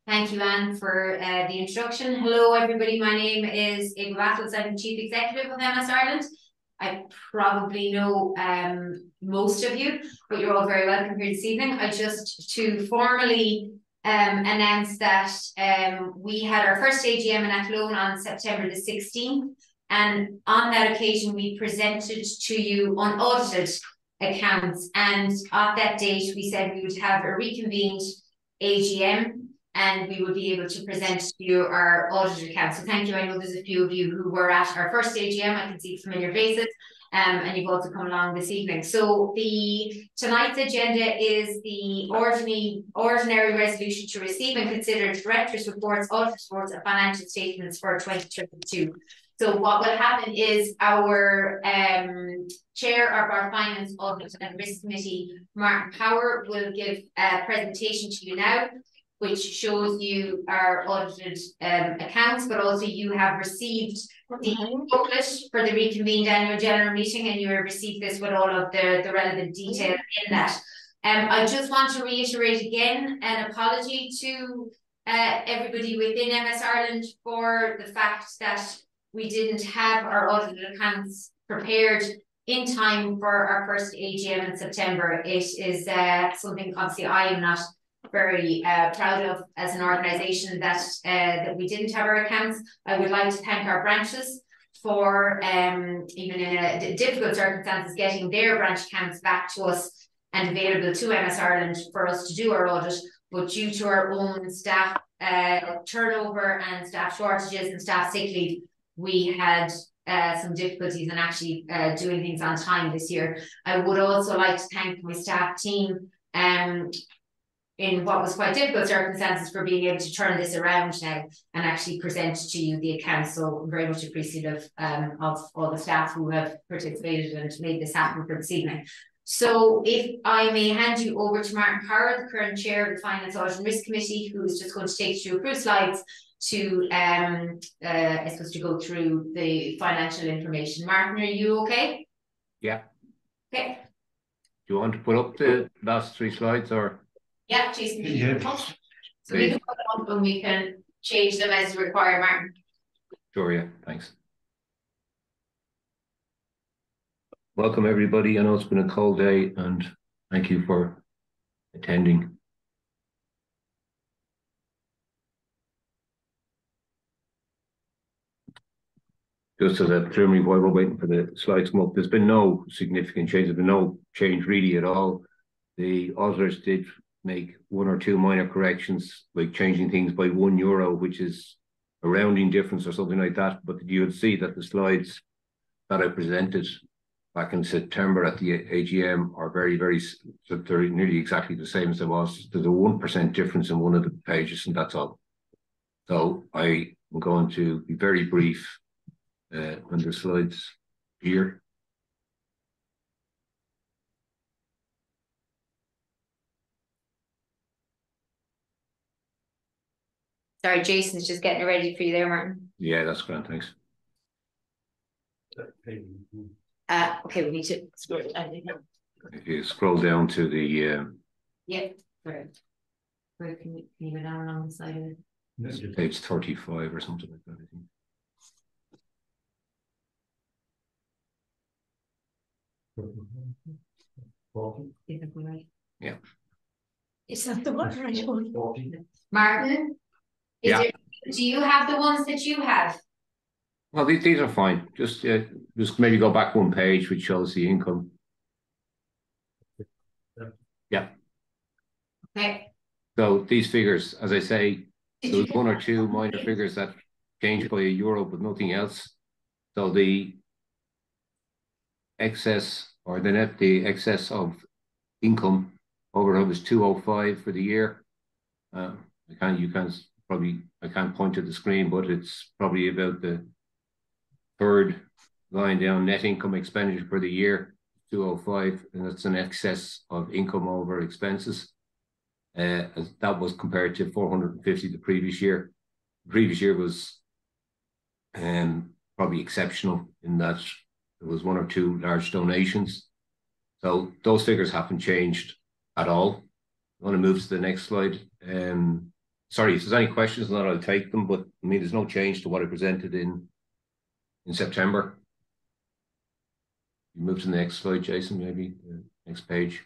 Thank you, Anne, for the introduction. Hello, everybody. My name is Ava Battles. I'm Chief Executive of MS Ireland. I probably know most of you, but you're all very welcome here this evening. I just to formally announce that we had our first AGM in Athlone on September the 16th. And on that occasion, we presented to you unaudited accounts. And at that date, we said we would have a reconvened AGM and we would be able to present to you our audited accounts. So thank you. I know there's a few of you who were at our first AGM. I can see familiar faces, and you've also come along this evening. So tonight's agenda is the ordinary resolution to receive and consider directors' reports, auditors' reports, and financial statements for 2022. So what will happen is our chair of our Finance, Audit and Risk Committee, Martin Power, will give a presentation to you now, which shows you our audited accounts, but also you have received the booklet for the reconvened annual general meeting, and you have received this with all of the relevant detail in that. I just want to reiterate again an apology to everybody within MS Ireland for the fact that we didn't have our audited accounts prepared in time for our first AGM in September. It is something obviously I am not very proud of as an organisation that we didn't have our accounts. I would like to thank our branches for even in difficult circumstances getting their branch accounts back to us and available to MS Ireland for us to do our audit. But due to our own staff turnover and staff shortages and staff sick leave, we had some difficulties in actually doing things on time this year. I would also like to thank my staff team in what was quite difficult circumstances for being able to turn this around now and actually present to you the accounts. So I'm very much appreciative of all the staff who have participated and made this happen for this evening. So if I may hand you over to Martin Power, the current chair of the Finance, Audit and Risk Committee, who is just going to take you through a few slides to I suppose to go through the financial information. Martin, are you okay? Yeah. Okay. Do you want to put up the last 3 slides or? Yeah, Jason. Yeah. So we can put them up and we can change them as required, Martin. Sure, yeah, thanks. Welcome everybody. I know it's been a cold day and thank you for attending. Just as a preliminary, while we're waiting for the slides to come up, there's been no significant change. There's been no change really at all. The auditors did make 1 or 2 minor corrections, like changing things by €1, which is a rounding difference or something like that. But you would see that the slides that I presented back in September at the AGM are they're nearly exactly the same as it was. There's a 1% difference in one of the pages, and that's all. So I am going to be very brief on the slides here. Sorry, Jason's just getting it ready for you there, Martin. Yeah, that's great, thanks. Okay, we need to scroll it down. If you scroll down to the yeah, where can you go down along the side of it? Page 35 or something like that, I think. Yeah. Is that the one right one? Martin? Yeah. Do you have the ones that you have? Well, these are fine. Just maybe go back 1 page, which shows the income. Yeah. Okay. So these figures, as I say, there was 1 or 2 minor figures that changed by €1, but nothing else. So the excess or the excess of income overhead was 205 for the year. I can't point to the screen, but it's probably about the 3rd line down. Net income expenditure for the year 205, and that's an excess of income over expenses. That was compared to 450 the previous year. The previous year was probably exceptional in that there was 1 or 2 large donations. So those figures haven't changed at all. I want to move to the next slide. sorry, if there's any questions on that, I'll take them, but I mean, there's no change to what I presented in September. You move to the next slide, Jason, maybe the next page.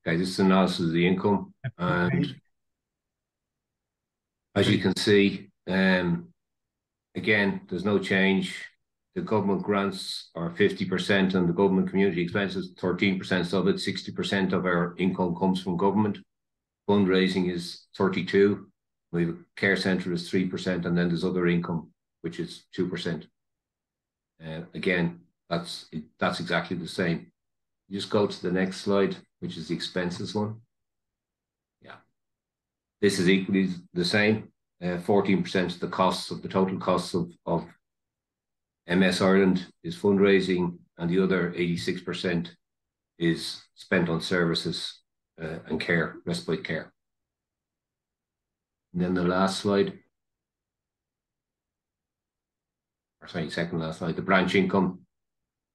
Okay, this is analysis of the income, and as you can see, again, there's no change. The government grants are 50% and the government community expenses 13% of it. 60% of our income comes from government. Fundraising is 32%. We have a care centre is 3%, and then there's other income, which is 2%. Again, that's exactly the same. You just go to the next slide, which is the expenses one. Yeah, this is equally the same. 14% of the costs of the total costs of MS Ireland is fundraising, and the other 86% is spent on services and care, respite care. And then the last slide, or sorry, second last slide, the branch income.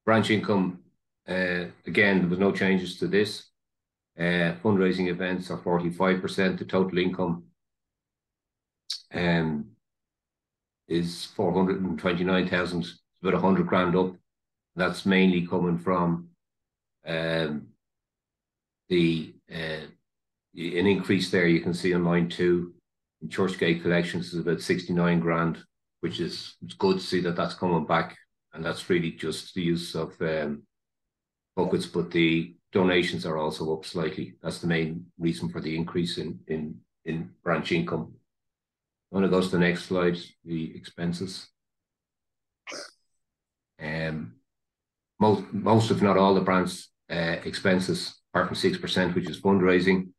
Branch income, again, there was no changes to this. Fundraising events are 45%. The total income is 429,000, about 100 grand up. That's mainly coming from an increase there. You can see on line 2, in Churchgate collections is about 69 grand, which is, it's good to see that that's coming back, and that's really just the use of buckets, but the donations are also up slightly. That's the main reason for the increase in branch income. I'm going to go to the next slide, the expenses. Most if not all the branch expenses, apart from 6%, which is fundraising,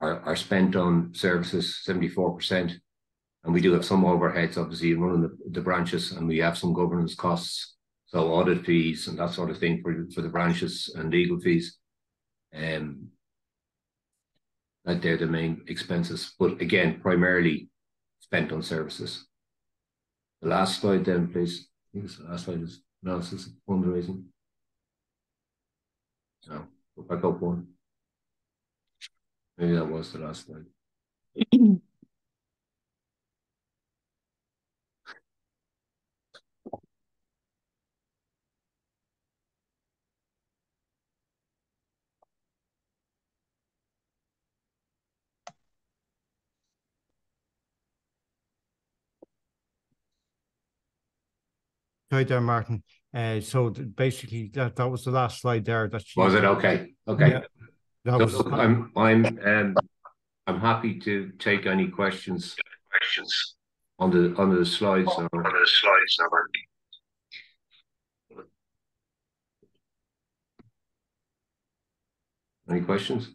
are spent on services, 74%. And we do have some overheads, obviously, in running the branches, and we have some governance costs, so audit fees and that sort of thing for the branches, and legal fees. That they're the main expenses, but again, primarily spent on services. The last slide then, please. I think the last slide is analysis of fundraising. So, go back up one. Maybe that was the last slide. Hi there, Martin. So basically, that was the last slide there. That was it? Okay. Okay. Yeah, that was. Look, I'm happy to take any questions on the slides. Any questions?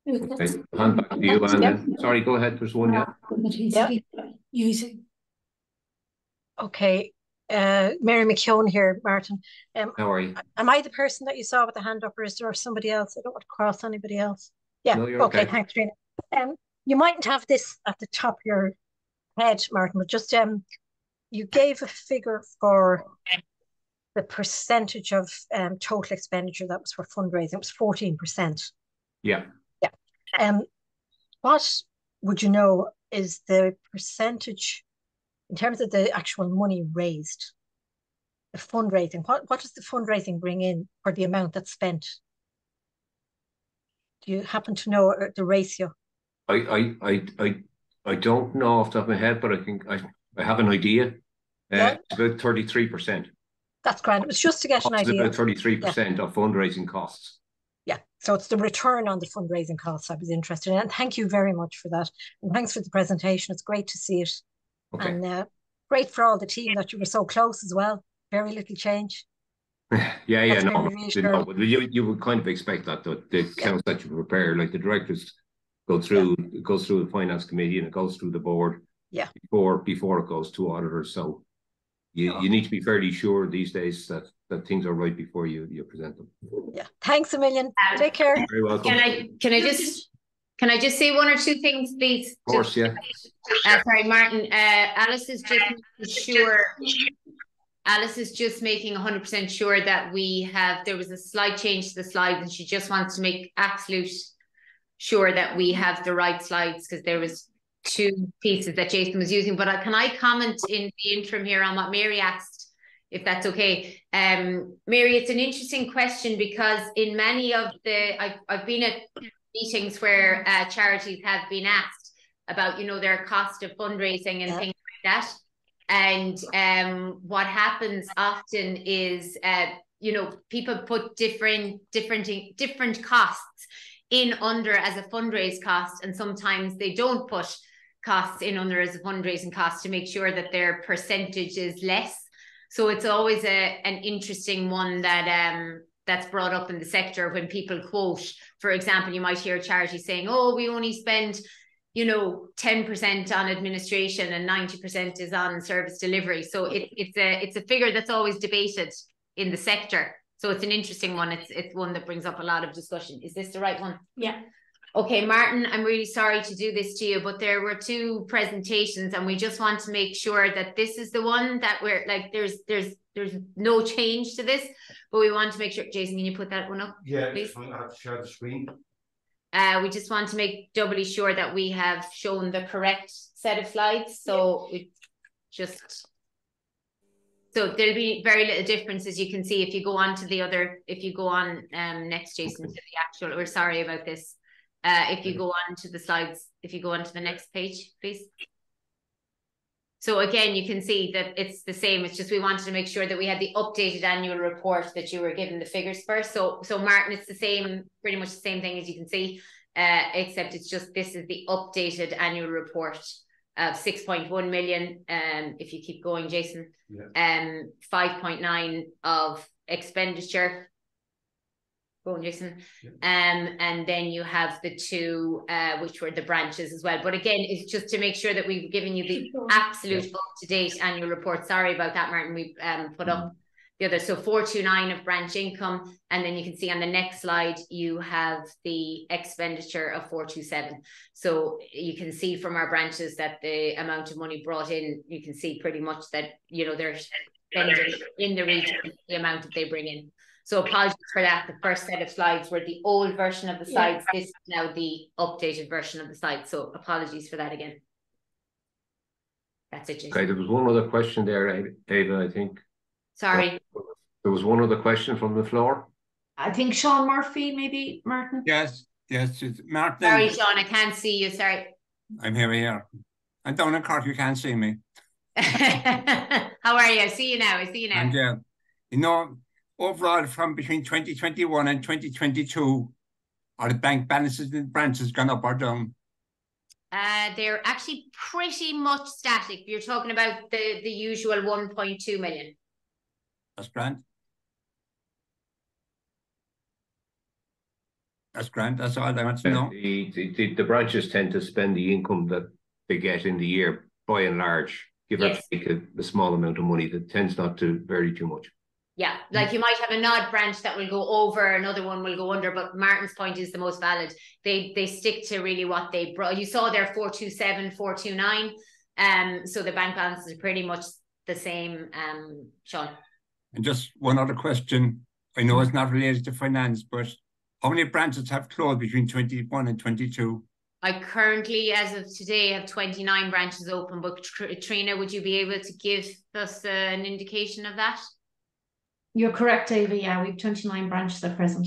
Okay, hand back to you, and then sorry, go ahead. There's one, yeah. Okay, Mary McKeown here, Martin. How are you? Am I the person that you saw with the hand up, or is there somebody else? I don't want to cross anybody else. Yeah. No, you're okay. Thanks, Trina. You mightn't have this at the top of your head, Martin, but just you gave a figure for the percentage of total expenditure that was for fundraising. It was 14%. Yeah. What would you know is the percentage in terms of the actual money raised, the fundraising? What does the fundraising bring in for the amount that's spent? Do you happen to know the ratio? I don't know off the top of my head, but I think I have an idea. It's about 33%. That's grand. It was just to get an idea. About 33% of fundraising costs. Yeah, so it's the return on the fundraising costs I was interested in. And thank you very much for that. And thanks for the presentation. It's great to see it. Okay. And great for all the team that you were so close as well. Very little change. Yeah. No, you would kind of expect that, though. The accounts that you prepare, like the directors go through, it goes through the finance committee and it goes through the board. Yeah. Before it goes to auditors. So you need to be fairly sure these days that things are right before you present them. Yeah. Thanks a million. Take care. You're very welcome. Can I just say one or two things, please? Of course, yeah. Sorry, Martin. Alice is just making sure. Alice is just making 100% sure that there was a slight change to the slides, and she just wants to make absolute sure that we have the right slides, because there was 2 pieces that Jason was using. But can I comment in the interim here on what Mary asked, if that's okay? Mary, it's an interesting question, because in many of I've been at meetings where charities have been asked about, their cost of fundraising and things like that. And what happens often is, people put different costs in under as a fundraise cost, and sometimes they don't put costs in under as a fundraising cost to make sure that their percentage is less. So it's always an interesting one that that's brought up in the sector when people quote. For example, you might hear a charity saying, "Oh, we only spend 10% on administration and 90% is on service delivery." So it's a figure that's always debated in the sector. So it's an interesting one. It's one that brings up a lot of discussion. Is this the right one? Yeah. Okay, Martin, I'm really sorry to do this to you, but there were 2 presentations, and we just want to make sure that this is the one that we're like, there's no change to this, but we want to make sure. Jason, can you put that one up? Yeah, please. I have to share the screen. We just want to make doubly sure that we have shown the correct set of slides. So so there'll be very little difference, as you can see, if you go on to the other, if you go on next, Jason, to the actual, we're sorry about this. If you go on to the slides, if you go on to the next page, please. So again, you can see that it's the same. It's just we wanted to make sure that we had the updated annual report that you were given the figures for. So Martin, it's the same, pretty much the same thing, as you can see, except it's just this is the updated annual report of 6.1 million. If you keep going, Jason, 5.9 of expenditure. Go on, Jason. Yeah. And then you have the 2, which were the branches as well. But again, it's just to make sure that we've given you the absolute up-to-date annual report. Sorry about that, Martin. We've put up the other. So 429 of branch income. And then you can see on the next slide, you have the expenditure of 427. So you can see from our branches that the amount of money brought in, you can see pretty much that, they're spending in the region the amount that they bring in. So apologies for that. The first set of slides were the old version of the slides. This is now the updated version of the slides. So apologies for that again. That's it, Jason. Okay, there was one other question there, Ava, I think. Sorry. There was one other question from the floor. I think Sean Murphy, maybe, Martin. Yes, it's Martin. Sorry, Sean, I can't see you. Sorry. I'm here. I'm down in Cork. You can't see me. How are you? I see you now. And overall, from between 2021 and 2022, are the bank balances and branches gone up or down? They're actually pretty much static. You're talking about the usual 1.2 million. That's grand. That's grand. That's all I want to know. The branches tend to spend the income that they get in the year, by and large, give or take a small amount of money. That tends not to vary too much. Yeah, like you might have a nod branch that will go over, another one will go under, but Martin's point is the most valid. They stick to really what they brought. You saw there 427, 429. So the bank balance is pretty much the same, Sean. And just one other question. I know it's not related to finance, but how many branches have closed between 21 and 22? I currently, as of today, have 29 branches open, but Trina, would you be able to give us an indication of that? You're correct, Ava. Yeah, we have 29 branches at present.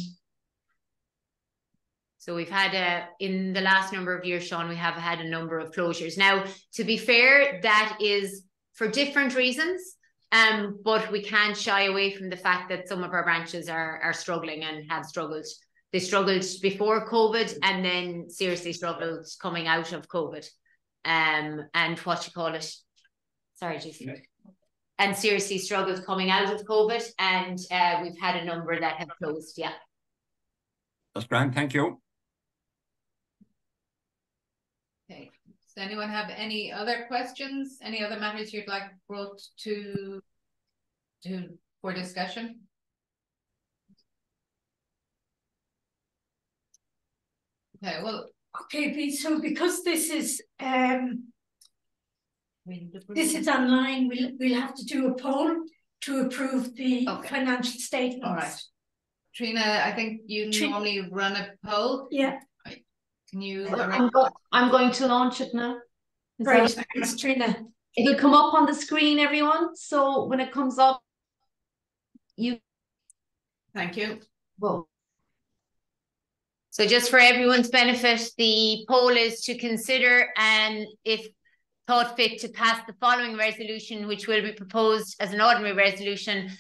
So we've had in the last number of years, Sean, we have had a number of closures. Now, to be fair, that is for different reasons, but we can't shy away from the fact that some of our branches are struggling and have struggled. They struggled before COVID and then seriously struggled coming out of COVID. And what you call it? Sorry, Jason. And seriously struggled coming out of COVID, and we've had a number that have closed. Yeah. That's grand. Thank you. Okay. Does anyone have any other questions? Any other matters you'd like brought to for discussion? Okay. Well. Okay, so because this is This is online. We'll have to do a poll to approve the financial statements. All right. Trina, I think you normally run a poll. Yeah. Can you? I'm going to launch it now. Right, thanks, Trina. It'll come up on the screen, everyone. So when it comes up, you. Thank you. Vote. So just for everyone's benefit, the poll is to consider and if thought fit to pass the following resolution, which will be proposed as an ordinary resolution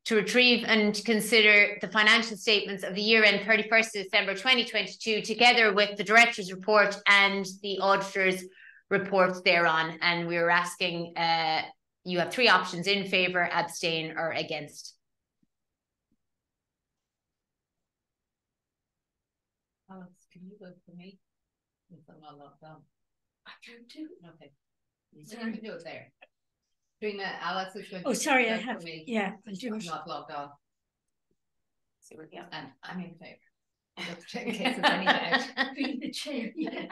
to retrieve and consider the financial statements of the year end 31st of December 2022, together with the director's report and the auditor's reports thereon. And we're asking, you have 3 options: in favour, abstain or against. Alex, can you vote for me? If I'm not locked on. I can't do it. Okay. You can do it there. Trina, Alex is going to. Oh, sorry, I vote have. for me. Yeah, I'll do I'm it. not logged on. So we're going. And I'm in favour. Just in case there's any doubt. Be the chair. Yeah.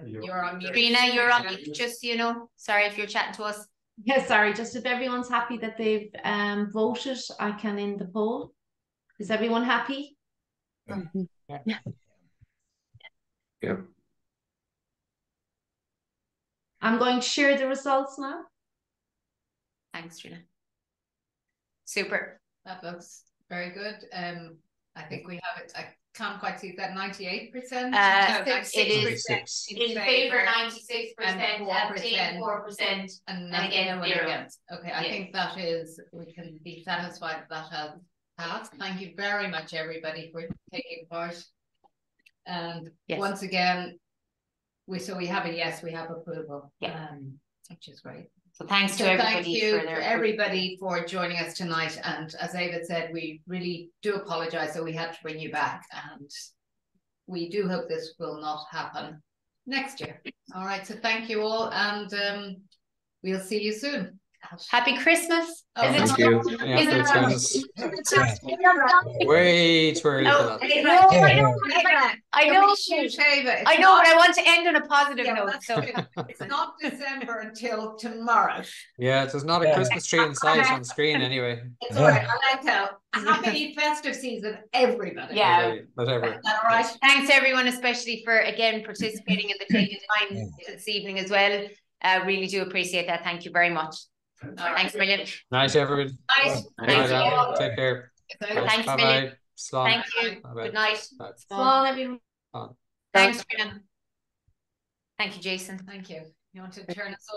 You're on mute. Trina, you're on mute, just so you know. Sorry if you're chatting to us. Yeah, sorry, just if everyone's happy that they've voted, I can end the poll. Is everyone happy? Yeah. I'm going to share the results now. Thanks, Trina. Super. That looks very good. I think we have it. I can't quite see that 98%. It is in favour 96%, and abstain 4%, and against 0. Okay, I think that is, we can be satisfied that has passed. Thank you very much, everybody, for taking part. And once again, we have a yes, we have approval. Which is great. So thanks to everybody. Thank you for everybody for joining us tonight. And as Ava said, we really do apologise that we had to bring you back, and we do hope this will not happen next year. All right, so thank you all, and we'll see you soon. Happy Christmas. Thank you. Yeah, way too early for that. I know, but I want to end on a positive note. So it's not December until tomorrow. Yeah, there's not a Christmas tree in sight on the screen anyway. It's all right. I like that. Happy festive season, everybody. Yeah. Whatever. All right. Thanks everyone, especially for again participating in the taking time this evening as well. Really do appreciate that. Thank you very much. Thanks a million. Nice, everyone. Nice. Take care. Thanks a million. Thank you. Good night. Slán, everyone. Thanks, Trina. Thank you, Jason. Thank you. You want to turn us off?